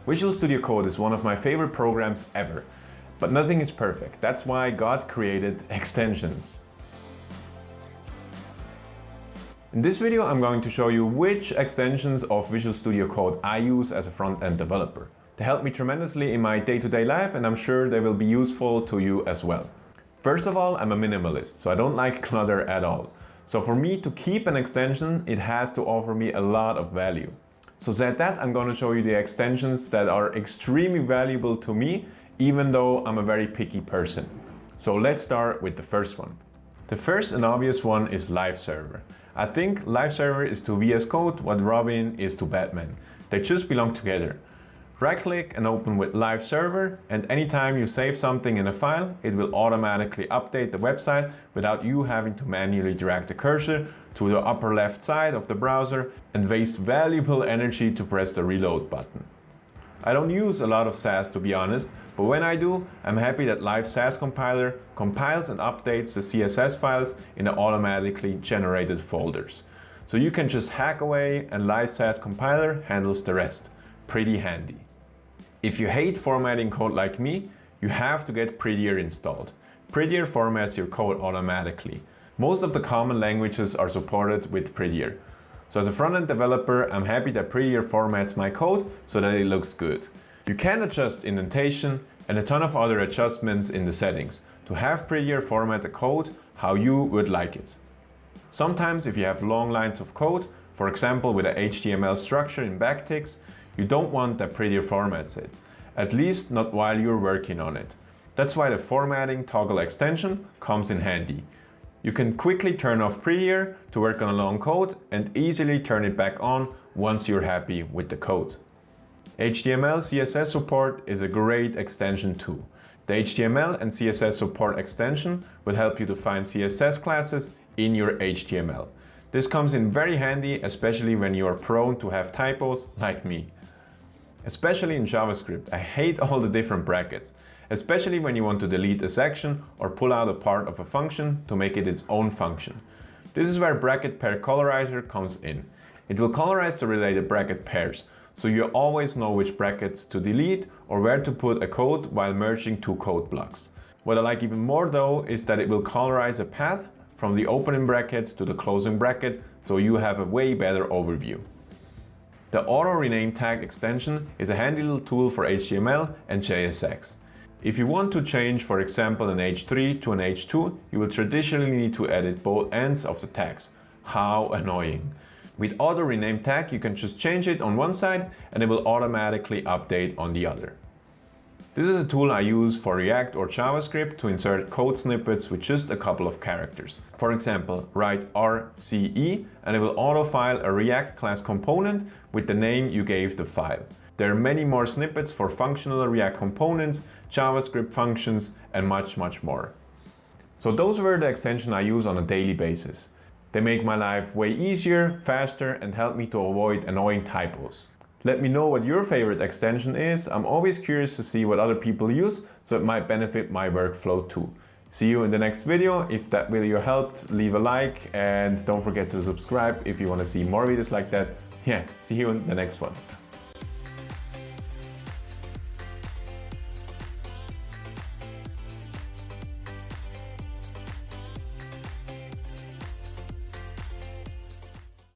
Visual Studio Code is one of my favorite programs ever, but nothing is perfect. That's why God created extensions. In this video, I'm going to show you which extensions of Visual Studio Code I use as a front-end developer. They help me tremendously in my day-to-day life, and I'm sure they will be useful to you as well. First of all, I'm a minimalist, so I don't like clutter at all. So for me to keep an extension, it has to offer me a lot of value. So said that, I'm going to show you the extensions that are extremely valuable to me, even though I'm a very picky person. So let's start with the first one. The first and obvious one is Live Server. I think Live Server is to VS Code what Robin is to Batman. They just belong together. Right-click and open with Live Server, and anytime you save something in a file, it will automatically update the website without you having to manually drag the cursor to the upper left side of the browser and waste valuable energy to press the reload button. I don't use a lot of SASS, to be honest, but when I do, I'm happy that Live SASS Compiler compiles and updates the CSS files in the automatically generated folders. So you can just hack away and Live SASS Compiler handles the rest. Pretty handy. If you hate formatting code like me, you have to get PRETTIER installed. PRETTIER formats your code automatically. Most of the common languages are supported with PRETTIER. So as a front-end developer, I'm happy that PRETTIER formats my code so that it looks good. You can adjust indentation and a ton of other adjustments in the settings to have PRETTIER format the code how you would like it. Sometimes if you have long lines of code, for example with a HTML structure in backticks, you don't want that PRETTIER formats it, at least not while you're working on it. That's why the formatting toggle extension comes in handy. You can quickly turn off PRETTIER to work on a long code and easily turn it back on once you're happy with the code. HTML CSS support is a great extension too. The HTML and CSS support extension will help you to find CSS classes in your HTML. This comes in very handy, especially when you are prone to have typos like me. Especially in JavaScript, I hate all the different brackets, especially when you want to delete a section or pull out a part of a function to make it its own function. This is where bracket pair colorizer comes in. It will colorize the related bracket pairs, so you always know which brackets to delete or where to put a code while merging two code blocks. What I like even more though is that it will colorize a path from the opening bracket to the closing bracket, so you have a way better overview. The auto rename tag extension is a handy little tool for HTML and JSX. If you want to change, for example, an H3 to an H2, you will traditionally need to edit both ends of the tags. How annoying. With auto rename tag, you can just change it on one side and it will automatically update on the other. This is a tool I use for React or JavaScript to insert code snippets with just a couple of characters. For example, write RCE and it will autofile a React class component with the name you gave the file. There are many more snippets for functional React components, JavaScript functions, and much more. So those were the extensions I use on a daily basis. They make my life way easier, faster, and help me to avoid annoying typos. Let me know what your favorite extension is. I'm always curious to see what other people use, so it might benefit my workflow too. See you in the next video. If that video helped, leave a like and don't forget to subscribe if you want to see more videos like that. Yeah, see you in the next one.